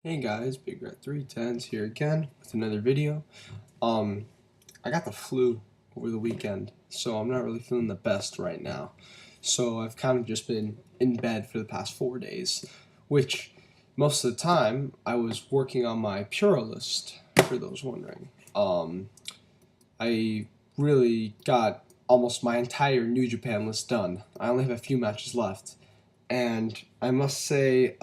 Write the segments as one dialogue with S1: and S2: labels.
S1: Hey guys, Big Red 310s here again with another video. I got the flu over the weekend, so I'm not really feeling the best right now. So I've kind of just been in bed for the past 4 days, which most of the time I was working on my Puro list, for those wondering. I really got almost my entire New Japan list done. I only have a few matches left, and I must say,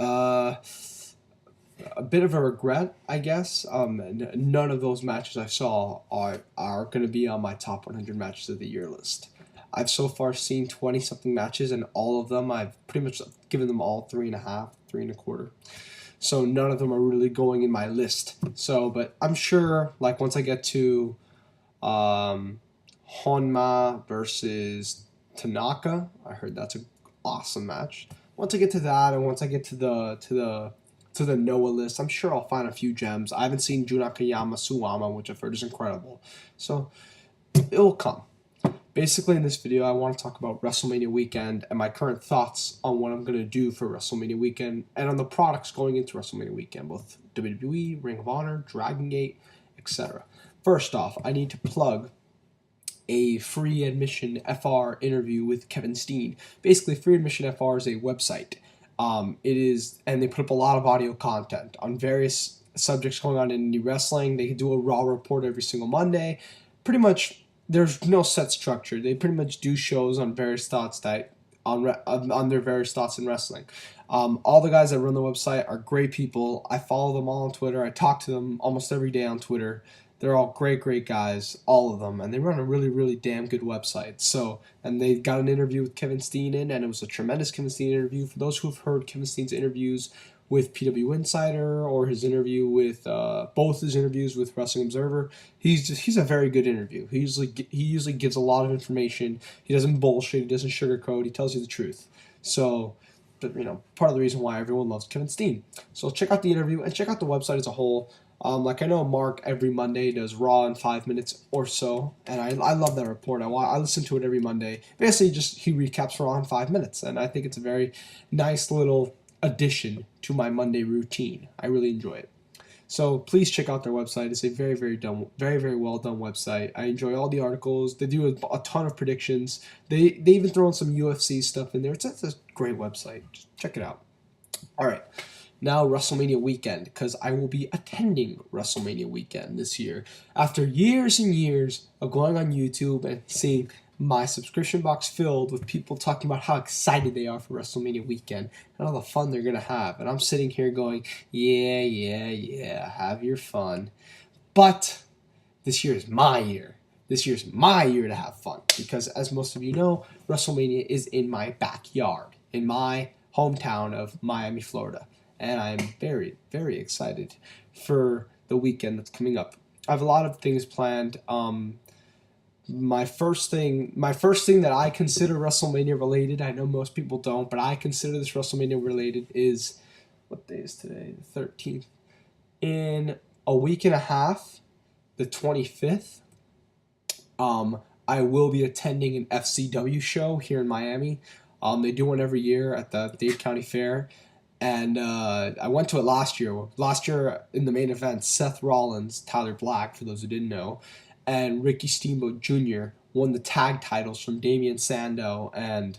S1: a bit of a regret, I guess. None of those matches I saw are going to be on my top 100 matches of the year list. I've so far seen 20 something matches, and all of them I've pretty much given them all 3.5, 3.25. So none of them are really going in my list. So, but I'm sure, like once I get to Honma versus Tanaka, I heard that's an awesome match. Once I get to that, and once I get to the Noah list, I'm sure I'll find a few gems. I haven't seen Jun Akiyama Suwama, which I've heard is incredible. So it will come. Basically, in this video, I want to talk about WrestleMania weekend and my current thoughts on what I'm going to do for WrestleMania weekend and on the products going into WrestleMania weekend, both WWE, Ring of Honor, Dragon Gate, etc. First off, I need to plug a free admission FR interview with Kevin Steen. Basically, Free Admission FR is a website. It is, and they put up a lot of audio content on various subjects going on in indie wrestling. They do a Raw report every single Monday. Pretty much, there's no set structure. They pretty much do shows on various thoughts that on their various thoughts in wrestling. All the guys that run the website are great people. I follow them all on Twitter. I talk to them almost every day on Twitter. They're all great guys, all of them, and they run a really damn good website. So, and they got an interview with Kevin Steen in, and it was a tremendous Kevin Steen interview. For those who have heard Kevin Steen's interviews with PW Insider or his interview with both his interviews with Wrestling Observer, he's a very good interview. He usually gives a lot of information. He doesn't bullshit. He doesn't sugarcoat. He tells you the truth. So, but, part of the reason why everyone loves Kevin Steen. So check out the interview and check out the website as a whole. Like I know Mark every Monday does Raw in 5 minutes or so, and I love that report. I listen to it every Monday. Basically, just he recaps Raw in 5 minutes, and I think it's a very nice little addition to my Monday routine. I really enjoy it. So please check out their website. It's a very well done website. I enjoy all the articles. They do a ton of predictions. They even throw in some UFC stuff in there. It's a great website. Just check it out. All right. Now WrestleMania weekend, because I will be attending WrestleMania weekend this year. After years and years of going on YouTube and seeing my subscription box filled with people talking about how excited they are for WrestleMania weekend and all the fun they're going to have. And I'm sitting here going, yeah, have your fun. But this year is my year. This year's my year to have fun. Because as most of you know, WrestleMania is in my backyard, in my hometown of Miami, Florida. And I'm very excited for the weekend that's coming up. I have a lot of things planned. My first thing that I consider WrestleMania related, I know most people don't, but I consider this WrestleMania related, is, what day is today? The 13th. In a week and a half, the 25th, I will be attending an FCW show here in Miami. They do one every year at the Dade County Fair. And I went to it last year. Last year, in the main event, Seth Rollins, Tyler Black, for those who didn't know, and Ricky Steamboat Jr. won the tag titles from Damian Sandow and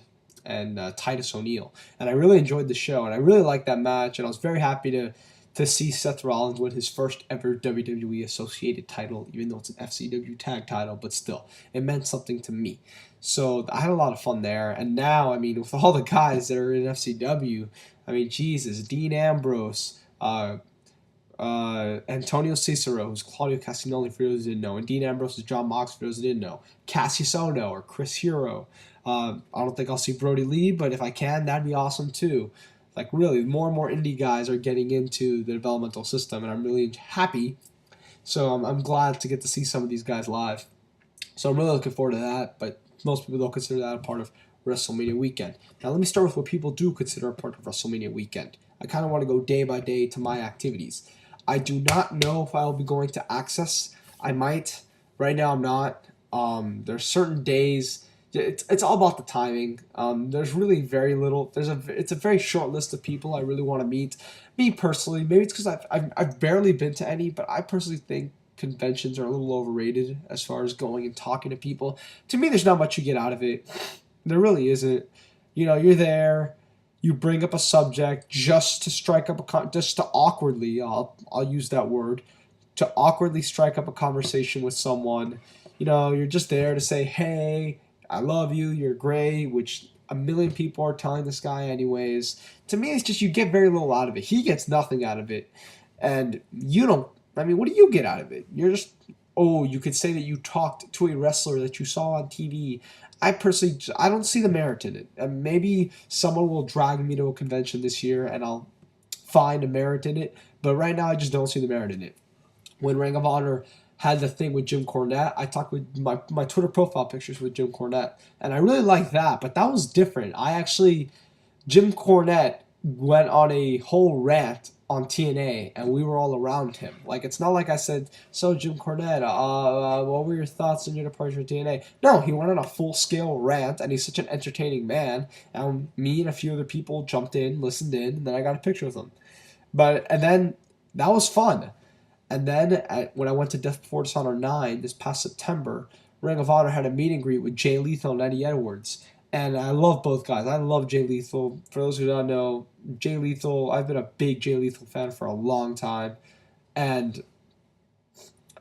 S1: Titus O'Neil. And I really enjoyed the show, and I really liked that match, and I was very happy to see Seth Rollins win his first ever WWE associated title, even though it's an FCW tag title, but still, it meant something to me. So I had a lot of fun there, and now, with all the guys that are in FCW, Jesus, Dean Ambrose, Antonio Cicero, who's Claudio Castagnoli for those who didn't know, and Dean Ambrose is John Mox for those who didn't know, Cassius Ohno or Chris Hero. I don't think I'll see Brody Lee, but if I can, that'd be awesome too. Like, really, more and more indie guys are getting into the developmental system, and I'm really happy. So I'm glad to get to see some of these guys live. So I'm really looking forward to that, but most people don't consider that a part of WrestleMania weekend. Now let me start with what people do consider a part of WrestleMania weekend. I kind of want to go day by day to my activities. I do not know if I will be going to Access. I might. Right now I'm not. There's certain days, it's all about the timing. There's really very little. It's a very short list of people I really want to meet. Me personally, maybe it's because I've barely been to any, but I personally think conventions are a little overrated as far as going and talking to people. To me, there's not much you get out of it. There really isn't. You're there. You bring up a subject just to strike up just to awkwardly. I'll use that word, to awkwardly strike up a conversation with someone. You're just there to say, hey, I love you, you're great, which a million people are telling this guy anyways. To me, it's just you get very little out of it. He gets nothing out of it. And you don't, I mean, what do you get out of it? You're just, oh, you could say that you talked to a wrestler that you saw on TV. I personally, I don't see the merit in it. And maybe someone will drag me to a convention this year and I'll find a merit in it. But right now, I just don't see the merit in it. When Ring of Honor had the thing with Jim Cornette, I talked with my Twitter profile pictures with Jim Cornette, and I really liked that, but that was different. Jim Cornette went on a whole rant on TNA, and we were all around him. Like, it's not like I said, so Jim Cornette, what were your thoughts on your departure at TNA? No, he went on a full-scale rant, and he's such an entertaining man, and me and a few other people jumped in, listened in, and then I got a picture with him. And then, that was fun. And then when I went to Death Before Dishonor 9 this past September, Ring of Honor had a meet and greet with Jay Lethal and Eddie Edwards. And I love both guys. I love Jay Lethal. For those who don't know, Jay Lethal, I've been a big Jay Lethal fan for a long time. And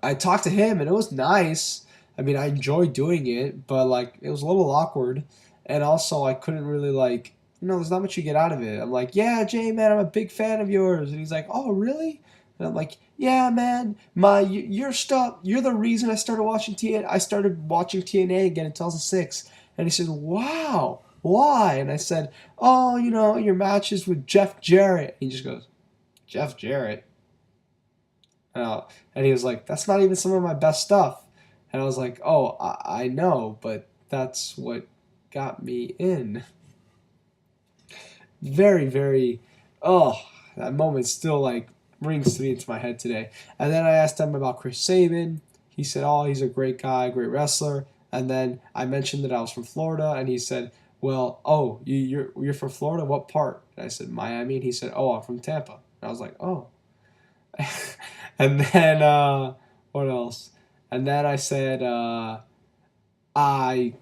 S1: I talked to him, and it was nice. I mean, I enjoyed doing it, but, it was a little awkward. And also, I couldn't really, there's not much you get out of it. I'm like, yeah, Jay, man, I'm a big fan of yours. And he's like, oh, really? And I'm like, yeah, man, your stuff, you're the reason I started watching TNA. I started watching TNA again in 2006. And he said, wow, why? And I said, oh, your matches with Jeff Jarrett. And he just goes, Jeff Jarrett? And he was like, that's not even some of my best stuff. And I was like, oh, I know, but that's what got me in. Very, very, that moment still, rings to me into my head today. And then I asked him about Chris Sabin. He said, oh, he's a great guy, great wrestler. And then I mentioned that I was from Florida, and he said, well, oh, you're from Florida? What part? And I said, Miami. And he said, oh, I'm from Tampa. And I was like, oh. And then, what else? And then I said, once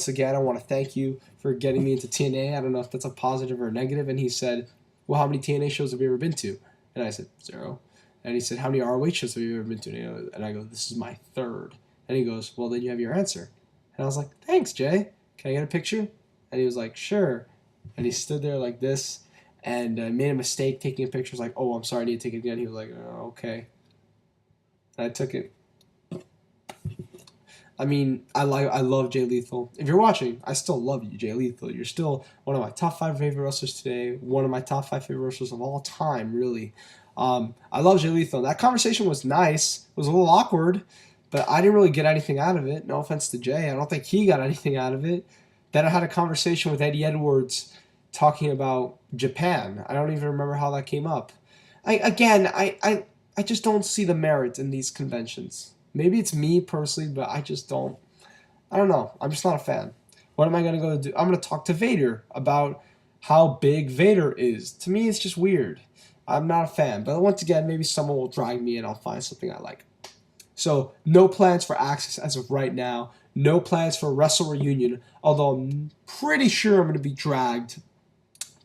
S1: again, I want to thank you for getting me into TNA. I don't know if that's a positive or a negative. And he said, well, how many TNA shows have you ever been to? And I said, 0. And he said, how many ROH shows have you ever been to? And I go, this is my 3rd. And he goes, well, then you have your answer. And I was like, thanks, Jay. Can I get a picture? And he was like, sure. And he stood there like this and made a mistake taking a picture. I was like, oh, I'm sorry, I need to take it again. He was like, oh, okay. And I took it. I mean, I love Jay Lethal. If you're watching, I still love you, Jay Lethal. You're still one of my top 5 favorite wrestlers today. One of my top 5 favorite wrestlers of all time, really. I love Jay Lethal. That conversation was nice. It was a little awkward, but I didn't really get anything out of it. No offense to Jay. I don't think he got anything out of it. Then I had a conversation with Eddie Edwards talking about Japan. I don't even remember how that came up. I just don't see the merit in these conventions. Maybe it's me personally, but I just don't. I don't know. I'm just not a fan. What am I going to go do? I'm going to talk to Vader about how big Vader is. To me, it's just weird. I'm not a fan. But once again, maybe someone will drag me and I'll find something I like. So, no plans for Access as of right now. No plans for Wrestle Reunion. Although I'm pretty sure I'm going to be dragged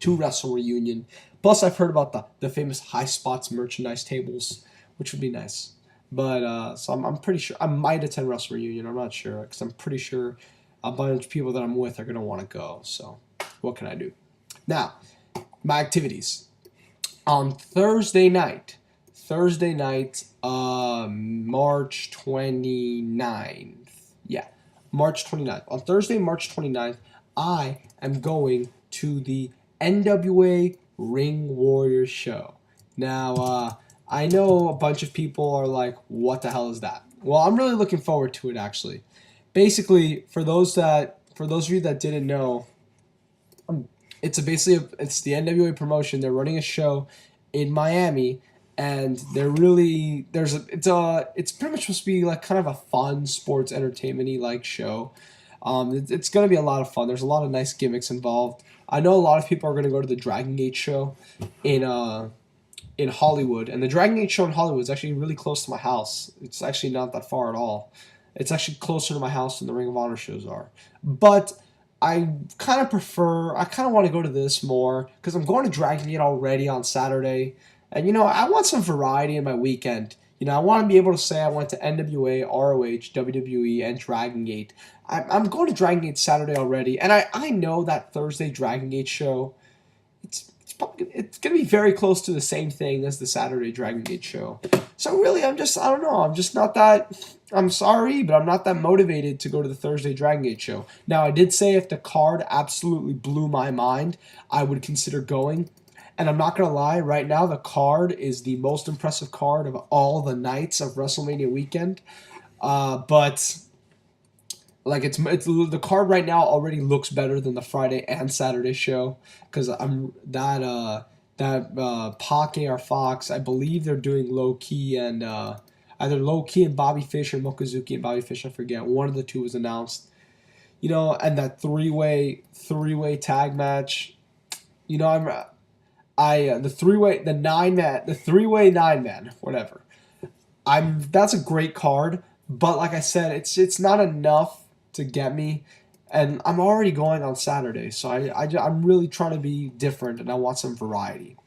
S1: to Wrestle Reunion. Plus, I've heard about the famous High Spots merchandise tables, which would be nice. But, so I'm pretty sure, I might attend Wrestle Reunion, I'm not sure, because I'm pretty sure a bunch of people that I'm with are going to want to go, so what can I do? Now, my activities. On Thursday night, March 29th, March 29th. On Thursday, March 29th, I am going to the NWA Ring Warriors show. Now, I know a bunch of people are like, what the hell is that? Well, I'm really looking forward to it, actually. Basically, for those of you that didn't know, it's the NWA promotion. They're running a show in Miami, and it's pretty much supposed to be like kind of a fun sports entertainment-y like show. It's going to be a lot of fun. There's a lot of nice gimmicks involved. I know a lot of people are going to go to the Dragon Gate show in Hollywood, and the Dragon Gate show in Hollywood is actually really close to my house. It's actually not that far at all. It's actually closer to my house than the Ring of Honor shows are. But I kind of want to go to this more because I'm going to Dragon Gate already on Saturday. And, I want some variety in my weekend. I want to be able to say I went to NWA, ROH, WWE, and Dragon Gate. I'm going to Dragon Gate Saturday already. And I know that Thursday Dragon Gate show, it's going to be very close to the same thing as the Saturday Dragon Gate show. So really, I don't know. I'm just not that, I'm sorry, but I'm not that motivated to go to the Thursday Dragon Gate show. Now, I did say if the card absolutely blew my mind, I would consider going. And I'm not going to lie, right now the card is the most impressive card of all the nights of WrestleMania weekend. But like it's the card right now already looks better than the Friday and Saturday show because Pac AR Fox, I believe they're doing Low Key and either Low Key and Bobby Fish or Mokuzuki and Bobby Fish, I forget. One of the two was announced. And that three-way tag match. The three-way nine-man, whatever. That's a great card, but like I said, it's not enough to get me, and I'm already going on Saturday, so I'm really trying to be different, and I want some variety.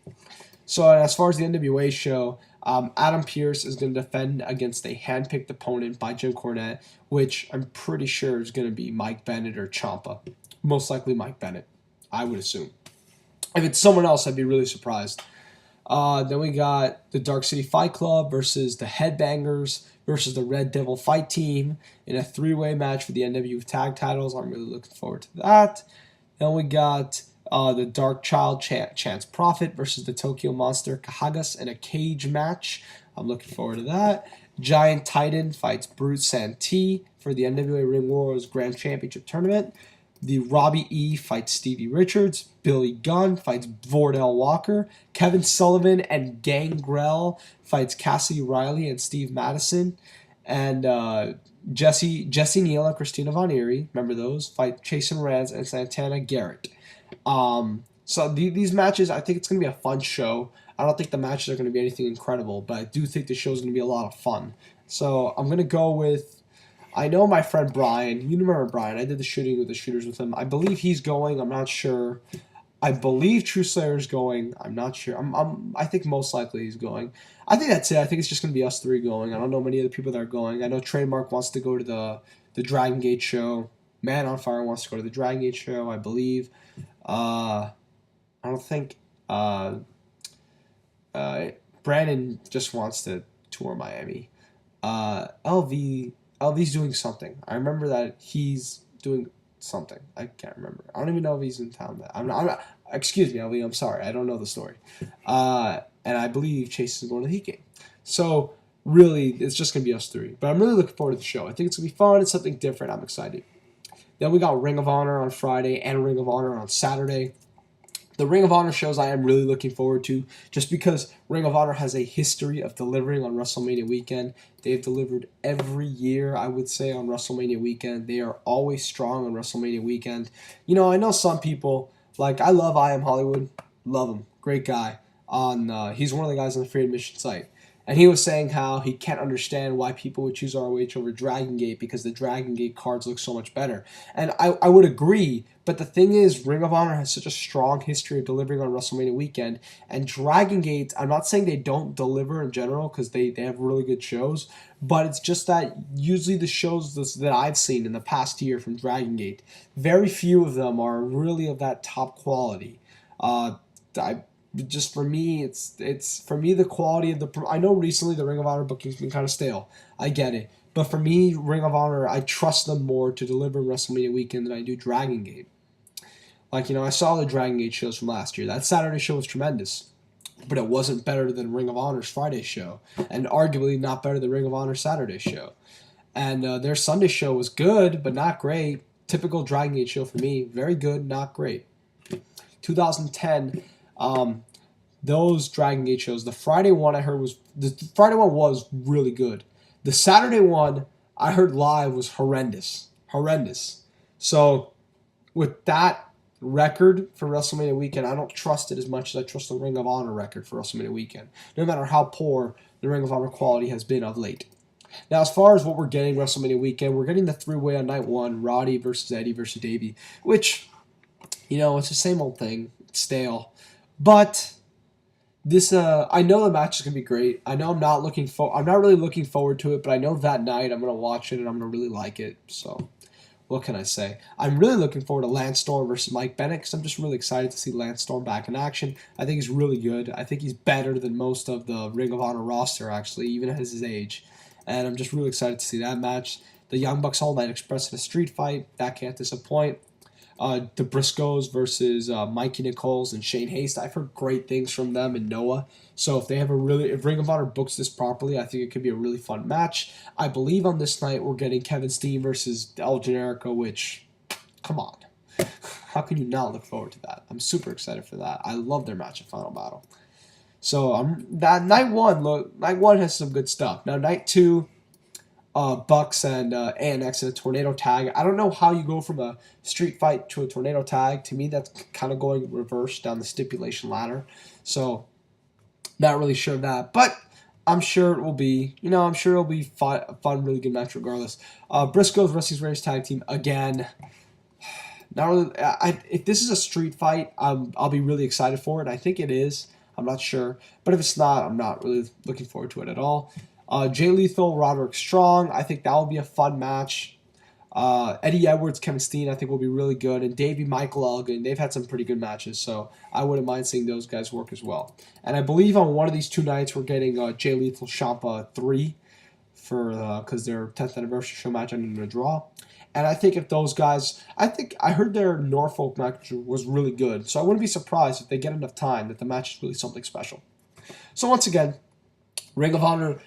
S1: So as far as the NWA show, Adam Pearce is going to defend against a handpicked opponent by Jim Cornette, which I'm pretty sure is going to be Mike Bennett or Ciampa. Most likely Mike Bennett, I would assume. If it's someone else, I'd be really surprised. Then we got the Dark City Fight Club versus the Headbangers versus the Red Devil Fight Team in a three-way match for the NWA Tag Titles. I'm really looking forward to that. Then we got the Dark Child Chance Prophet versus the Tokyo Monster Kahagas in a cage match. I'm looking forward to that. Giant Titan fights Brute Santee for the NWA Ring Warrriors Grand Championship Tournament. The Robbie E fights Stevie Richards. Billy Gunn fights Vordell Walker. Kevin Sullivan and Gangrel fights Cassidy Riley and Steve Madison. And Jesse Neal and Christina Von Eerie, remember those, fight Chasen Rands and Santana Garrett. So these matches, I think it's going to be a fun show. I don't think the matches are going to be anything incredible, but I do think the show is going to be a lot of fun. So I'm going to go with, I know my friend Brian. You remember Brian. I did the shooting with the shooters with him. I believe he's going. I'm not sure. I believe True Slayer's going. I'm not sure. I think most likely he's going. I think that's it. I think it's just going to be us three going. I don't know many other people that are going. I know Trademark wants to go to the Dragon Gate show. Man on Fire wants to go to the Dragon Gate show, I believe. I don't think Brandon just wants to tour Miami. LV's doing something. I remember that he's doing something. I can't remember. I don't even know if he's in town. Excuse me, LV. I'm sorry. I don't know the story. And I believe Chase is going to the Heat game. So really, it's just going to be us three. But I'm really looking forward to the show. I think it's going to be fun. It's something different. I'm excited. Then we got Ring of Honor on Friday and Ring of Honor on Saturday. The Ring of Honor shows I am really looking forward to just because Ring of Honor has a history of delivering on WrestleMania weekend. They've delivered every year, I would say, on WrestleMania weekend. They are always strong on WrestleMania weekend. I know some people, like I love I Am Hollywood. Love him. Great guy. He's one of the guys on the free admission site. And he was saying how he can't understand why people would choose ROH over Dragon Gate because the Dragon Gate cards look so much better. And I would agree, but the thing is, Ring of Honor has such a strong history of delivering on WrestleMania weekend. And Dragon Gate, I'm not saying they don't deliver in general because they have really good shows, but it's just that usually the shows that I've seen in the past year from Dragon Gate, very few of them are really of that top quality. Just for me, it's for me the quality of the. I know recently the Ring of Honor booking's been kind of stale. I get it, but for me, Ring of Honor, I trust them more to deliver WrestleMania weekend than I do Dragon Gate. Like I saw the Dragon Gate shows from last year. That Saturday show was tremendous, but it wasn't better than Ring of Honor's Friday show, and arguably not better than Ring of Honor's Saturday show. And their Sunday show was good, but not great. Typical Dragon Gate show for me, very good, not great. 2010. those Dragon Gate shows. The Friday one I heard the Friday one was really good. The Saturday one I heard live was horrendous. So with that record for WrestleMania weekend, I don't trust it as much as I trust the Ring of Honor record for WrestleMania weekend, no matter how poor the Ring of Honor quality has been of late. Now, as far as what we're getting WrestleMania weekend, we're getting the three-way on night one, Roddy versus Eddie versus Davey, which, it's the same old thing. It's stale. But this, I know the match is going to be great. I know I'm not really looking forward to it, but I know that night I'm going to watch it and I'm going to really like it. So, what can I say? I'm really looking forward to Lance Storm versus Mike Bennett because I'm just really excited to see Lance Storm back in action. I think he's really good. I think he's better than most of the Ring of Honor roster, actually, even at his age. And I'm just really excited to see that match. The Young Bucks All Night Express in a street fight. That can't disappoint. The Briscoes versus Mikey Nichols and Shane Haste. I've heard great things from them and Noah. So if Ring of Honor books this properly, I think it could be a really fun match. I believe on this night we're getting Kevin Steen versus El Generico, which, come on. How can you not look forward to that? I'm super excited for that. I love their match at Final Battle. So that night one has some good stuff. Now night two, Bucks and ANX in a tornado tag. I don't know how you go from a street fight to a tornado tag. To me, that's kind of going reverse down the stipulation ladder. So, not really sure of that. But I'm sure it will be, a fun, really good match regardless. Briscoes versus Reyes tag team again. Not really. If this is a street fight, I'll be really excited for it. I think it is. I'm not sure. But if it's not, I'm not really looking forward to it at all. Jay Lethal, Roderick Strong. I think that will be a fun match. Eddie Edwards, Kevin Steen, I think will be really good. And Davey, Michael Elgin, they've had some pretty good matches, so I wouldn't mind seeing those guys work as well. And I believe on one of these two nights we're getting Jay Lethal Ciampa 3 because their 10th anniversary show match ended in a draw. And I think if those guys, I heard their Norfolk match was really good, so I wouldn't be surprised if they get enough time that the match is really something special. So once again, Ring of Honor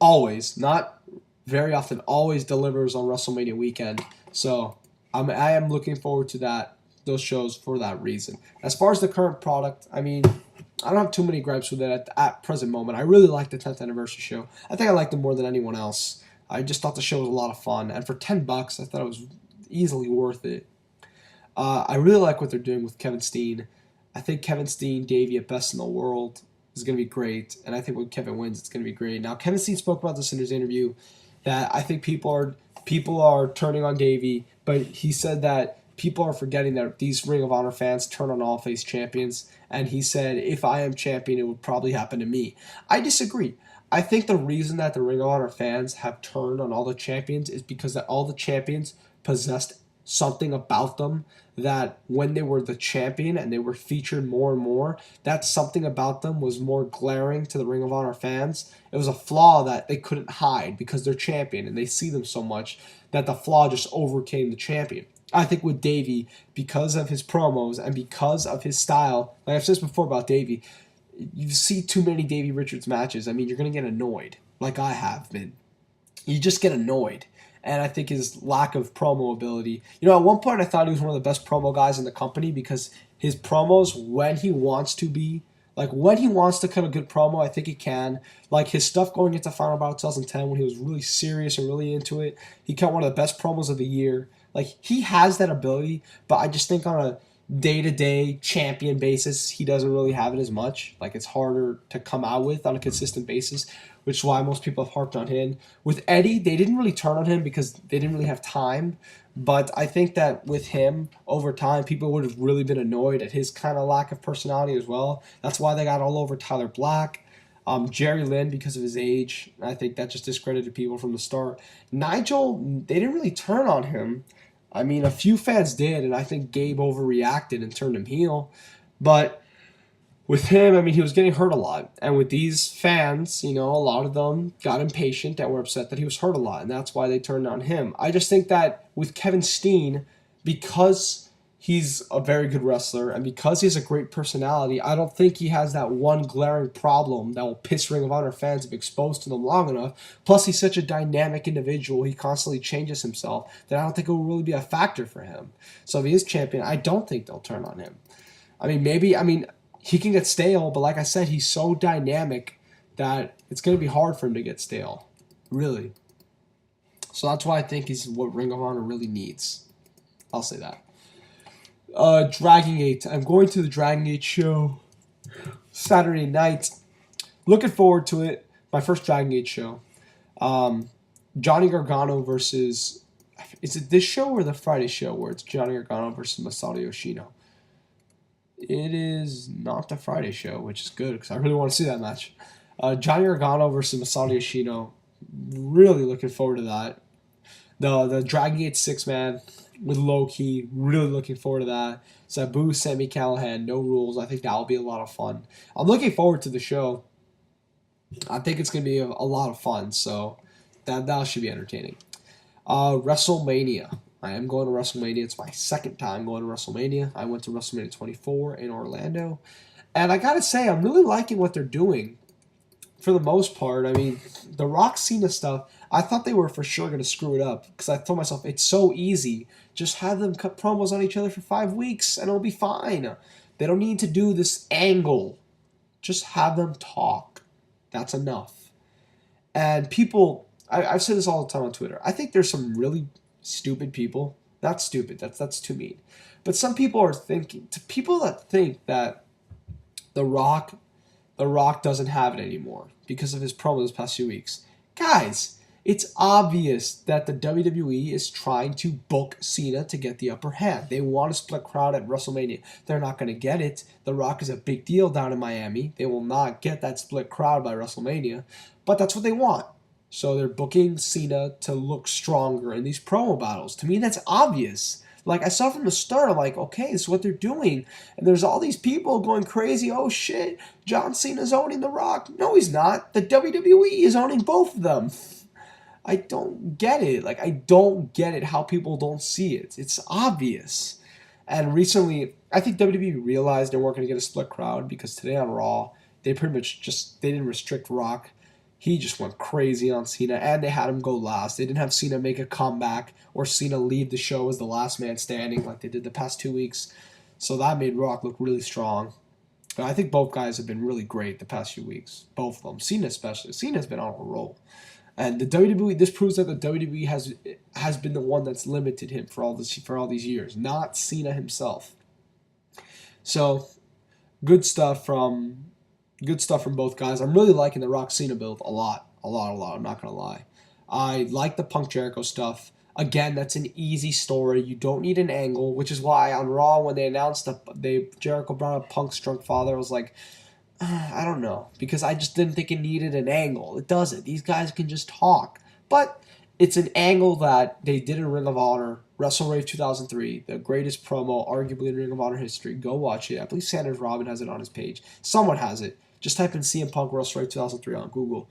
S1: always, not very often, always delivers on WrestleMania weekend. So I am looking forward to those shows for that reason. As far as the current product, I don't have too many gripes with it at present moment. I really like the 10th anniversary show. I think I liked it more than anyone else. I just thought the show was a lot of fun. And for $10, I thought it was easily worth it. I really like what they're doing with Kevin Steen. I think Kevin Steen, Davey at Best in the World is going to be great, and I think when Kevin wins, it's going to be great. Now, Kevin Steen spoke about this in his interview, that I think people are turning on Davey, but he said that people are forgetting that these Ring of Honor fans turn on all face champions, and he said, if I am champion, it would probably happen to me. I disagree. I think the reason that the Ring of Honor fans have turned on all the champions is because that all the champions possessed something about them that when they were the champion and they were featured more and more, that something about them was more glaring to the Ring of Honor fans. It was a flaw that they couldn't hide because they're champion and they see them so much that the flaw just overcame the champion. I think with Davey, because of his promos and because of his style, like I've said before about Davey, you see too many Davey Richards matches. You're going to get annoyed, like I have been. You just get annoyed. And I think his lack of promo ability. At one point I thought he was one of the best promo guys in the company because his promos, when he wants to be, when he wants to cut a good promo, I think he can. Like his stuff going into Final Battle 2010 when he was really serious and really into it. He cut one of the best promos of the year. He has that ability, but I just think on a day-to-day champion basis, he doesn't really have it as much. It's harder to come out with on a consistent basis, which is why most people have harped on him. With Eddie, they didn't really turn on him because they didn't really have time. But I think that with him, over time, people would have really been annoyed at his kind of lack of personality as well. That's why they got all over Tyler Black. Jerry Lynn, because of his age. I think that just discredited people from the start. Nigel, they didn't really turn on him. A few fans did, and I think Gabe overreacted and turned him heel. But with him, he was getting hurt a lot. And with these fans, a lot of them got impatient and were upset that he was hurt a lot, and that's why they turned on him. I just think that with Kevin Steen, because he's a very good wrestler and because he has a great personality, I don't think he has that one glaring problem that will piss Ring of Honor fans if exposed to them long enough. Plus, he's such a dynamic individual. He constantly changes himself that I don't think it will really be a factor for him. So if he is champion, I don't think they'll turn on him. he can get stale, but like I said, he's so dynamic that it's going to be hard for him to get stale. Really. So that's why I think he's what Ring of Honor really needs. I'll say that. Dragon Gate. I'm going to the Dragon Gate show Saturday night. Looking forward to it. My first Dragon Gate show. Johnny Gargano versus... Is it this show or the Friday show where it's Johnny Gargano versus Masato Yoshino? It is not the Friday show, which is good because I really want to see that match. Johnny Gargano versus Masato Yoshino. Really looking forward to that. The Dragon Gate 6-man with Low Key. Really looking forward to that. Sabu, Sami Callihan, no rules. I think that will be a lot of fun. I'm looking forward to the show. I think it's going to be a lot of fun. So that should be entertaining. WrestleMania. I am going to WrestleMania. It's my second time going to WrestleMania. I went to WrestleMania 24 in Orlando. And I got to say, I'm really liking what they're doing for the most part. I mean, the Rock Cena stuff, I thought they were for sure going to screw it up because I told myself, it's so easy. Just have them cut promos on each other for 5 weeks and it'll be fine. They don't need to do this angle. Just have them talk. That's enough. And people, I've said this all the time on Twitter. I think there's some really stupid people. Not stupid. That's too mean. But some people are thinking, to people that think that The Rock doesn't have it anymore because of his promo this past few weeks. Guys, it's obvious that the WWE is trying to book Cena to get the upper hand. They want a split crowd at WrestleMania. They're not going to get it. The Rock is a big deal down in Miami. They will not get that split crowd by WrestleMania. But that's what they want. So they're booking Cena to look stronger in these promo battles. To me, that's obvious. Like, I saw from the start, I'm like, okay, this is what they're doing. And there's all these people going crazy. Oh, shit, John Cena's owning The Rock. No, he's not. The WWE is owning both of them. I don't get it. Like, I don't get it how people don't see it. It's obvious. And recently, I think WWE realized they weren't going to get a split crowd because today on Raw, they pretty much they didn't restrict Rock. He just went crazy on Cena, and they had him go last. They didn't have Cena make a comeback or Cena leave the show as the last man standing like they did the past 2 weeks. So that made Rock look really strong. But I think both guys have been really great the past few weeks. Both of them. Cena especially. Cena's been on a roll. And the WWE, this proves that the WWE has been the one that's limited him for all these years, not Cena himself. So, good stuff from both guys. I'm really liking the Rock Cena build a lot. I'm not going to lie. I like the Punk Jericho stuff. Again, that's an easy story. You don't need an angle, which is why on Raw, when they announced Jericho brought up Punk's drunk father, I was like, I don't know. Because I just didn't think it needed an angle. It doesn't. These guys can just talk. But it's an angle that they did in Ring of Honor, WrestleRave 2003, the greatest promo, arguably in Ring of Honor history. Go watch it. I believe Sanders Robin has it on his page. Someone has it. Just type in CM Punk WrestleRave 2003 on Google.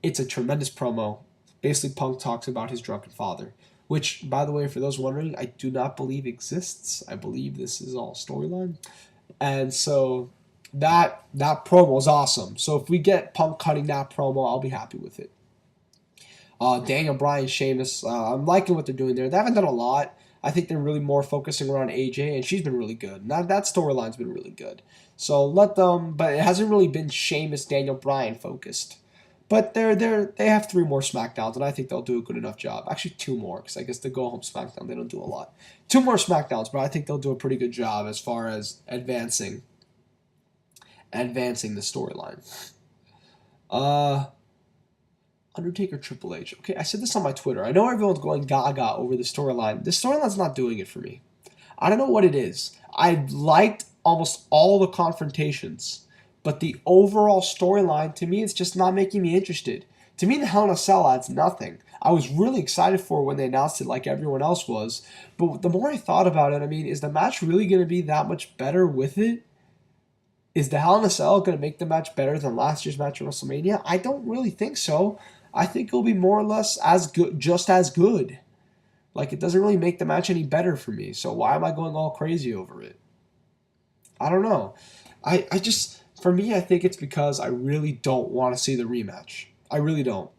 S1: It's a tremendous promo. Basically, Punk talks about his drunken father, which, by the way, for those wondering, I do not believe exists. I believe this is all storyline. And so that promo is awesome. So if we get Punk cutting that promo, I'll be happy with it. Daniel Bryan, Sheamus, I'm liking what they're doing there. They haven't done a lot. I think they're really more focusing around AJ, and she's been really good. And that storyline's been really good. So let them, but it hasn't really been Sheamus, Daniel Bryan focused. But they have 3 more SmackDowns, and I think they'll do a good enough job. Actually, 2 more, because I guess the go-home SmackDown, they don't do a lot. 2 more SmackDowns, but I think they'll do a pretty good job as far as advancing the storyline. Undertaker Triple H. Okay, I said this on my Twitter. I know everyone's going gaga over the storyline. This storyline's not doing it for me. I don't know what it is. I liked almost all the confrontations, but the overall storyline, to me, it's just not making me interested. To me, the Hell in a Cell adds nothing. I was really excited for it when they announced it like everyone else was, but the more I thought about it, I mean, is the match really going to be that much better with it? Is the Hell in a Cell going to make the match better than last year's match at WrestleMania? I don't really think so. I think it'll be more or less as good, just as good. Like, it doesn't really make the match any better for me, so why am I going all crazy over it? I don't know. I just, for me, I think it's because I really don't want to see the rematch. I really don't.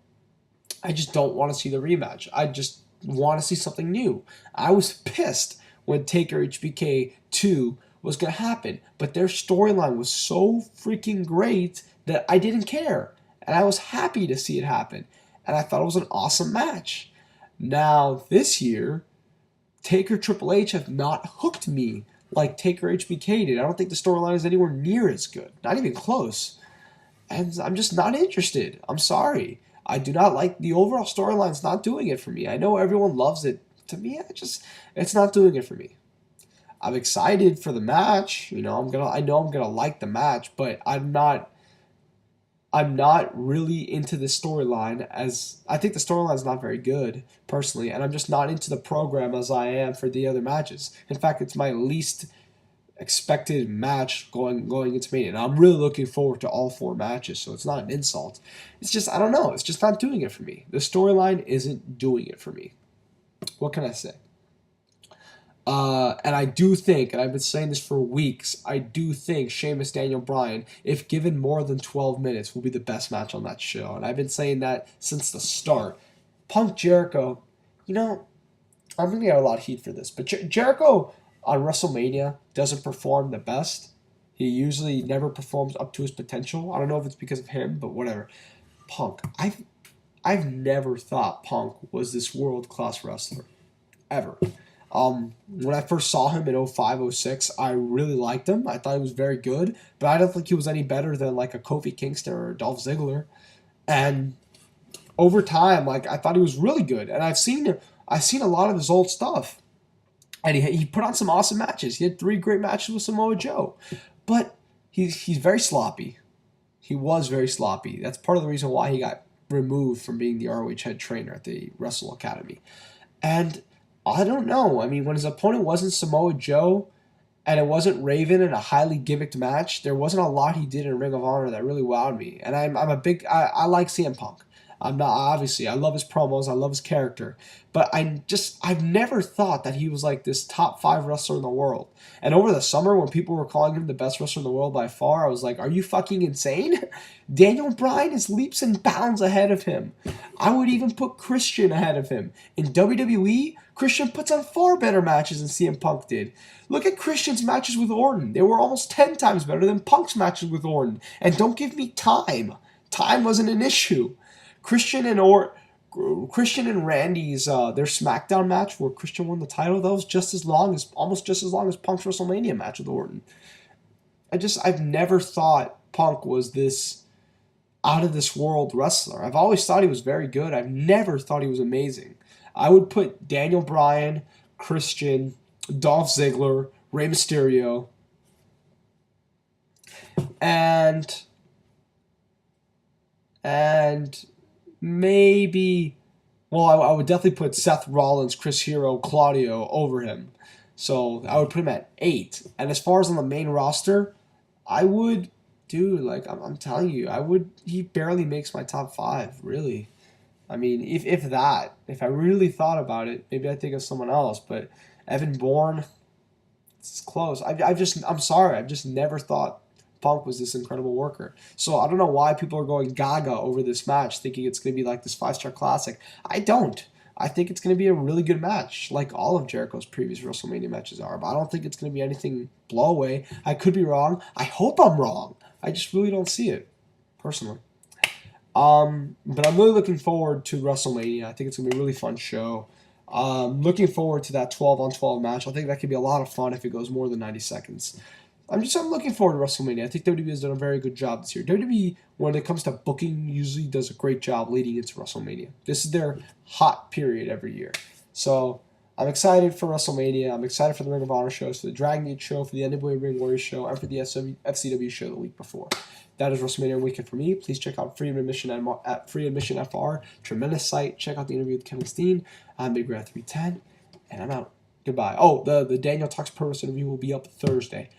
S1: I just don't want to see the rematch. I just want to see something new. I was pissed when Taker HBK 2 was going to happen. But their storyline was so freaking great that I didn't care. And I was happy to see it happen. And I thought it was an awesome match. Now, this year, Taker Triple H have not hooked me like Taker HBK did. I don't think the storyline is anywhere near as good. Not even close. And I'm just not interested. I'm sorry. I do not like the overall storyline's not doing it for me. I know everyone loves it. To me, it's not doing it for me. I'm excited for the match. I know I'm gonna like the match, but I'm not really into the storyline, as I think the storyline is not very good personally, and I'm just not into the program as I am for the other matches. In fact, it's my least expected match going into Mania. And I'm really looking forward to all 4 matches, so it's not an insult. It's just, I don't know, it's just not doing it for me. The storyline isn't doing it for me. What can I say? And I do think, and I've been saying this for weeks, I do think Sheamus Daniel Bryan, if given more than 12 minutes, will be the best match on that show. And I've been saying that since the start. Punk Jericho, I'm going to get a lot of heat for this, but Jericho on WrestleMania doesn't perform the best. He usually never performs up to his potential. I don't know if it's because of him, but whatever. Punk, I've never thought Punk was this world-class wrestler, ever. When I first saw him in 05, 06, I really liked him. I thought he was very good, but I don't think he was any better than like a Kofi Kingston or Dolph Ziggler. And over time, like, I thought he was really good, and I've seen a lot of his old stuff. And he put on some awesome matches. He had 3 great matches with Samoa Joe. But he's very sloppy. He was very sloppy. That's part of the reason why he got removed from being the ROH head trainer at the Wrestle Academy. And I don't know. I mean, when his opponent wasn't Samoa Joe and it wasn't Raven in a highly gimmicked match, there wasn't a lot he did in Ring of Honor that really wowed me. And I like CM Punk. I'm not, obviously, I love his promos, I love his character, but I've never thought that he was like this top 5 wrestler in the world. And over the summer, when people were calling him the best wrestler in the world by far, I was like, are you fucking insane? Daniel Bryan is leaps and bounds ahead of him. I would even put Christian ahead of him. In WWE, Christian puts on far better matches than CM Punk did. Look at Christian's matches with Orton. They were almost 10 times better than Punk's matches with Orton. And don't give me time. Time wasn't an issue. Christian and Randy's their SmackDown match where Christian won the title, that was almost just as long as Punk's WrestleMania match with Orton. I've never thought Punk was this out of this world wrestler. I've always thought he was very good. I've never thought he was amazing. I would put Daniel Bryan, Christian, Dolph Ziggler, Rey Mysterio, and maybe, well, I would definitely put Seth Rollins, Chris Hero, Claudio over him. So I would put him at 8. And as far as on the main roster, I would, dude, like, I'm telling you, he barely makes my top 5, really. I mean, if I really thought about it, maybe I'd think of someone else. But Evan Bourne, it's close. I'm sorry, I've just never thought Punk was this incredible worker. So I don't know why people are going gaga over this match, thinking it's going to be like this 5-star classic. I don't. I think it's going to be a really good match, like all of Jericho's previous WrestleMania matches are. But I don't think it's going to be anything blow away. I could be wrong. I hope I'm wrong. I just really don't see it, personally. But I'm really looking forward to WrestleMania. I think it's going to be a really fun show. Looking forward to that 12-on-12 match. I think that could be a lot of fun if it goes more than 90 seconds. I'm looking forward to WrestleMania. I think WWE has done a very good job this year. WWE, when it comes to booking, usually does a great job leading into WrestleMania. This is their hot period every year. So I'm excited for WrestleMania. I'm excited for the Ring of Honor shows, for the Dragon Gate show, for the NWA Ring Warriors show, and for the FCW show the week before. That is WrestleMania weekend for me. Please check out Free Admission at Free Admission FR. Tremendous site. Check out the interview with Kevin Steen. I'm Big Red 310, and I'm out. Goodbye. Oh, the Daniel Talks Pro interview will be up Thursday.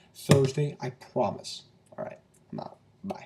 S1: I promise. All right, I'm out. Bye.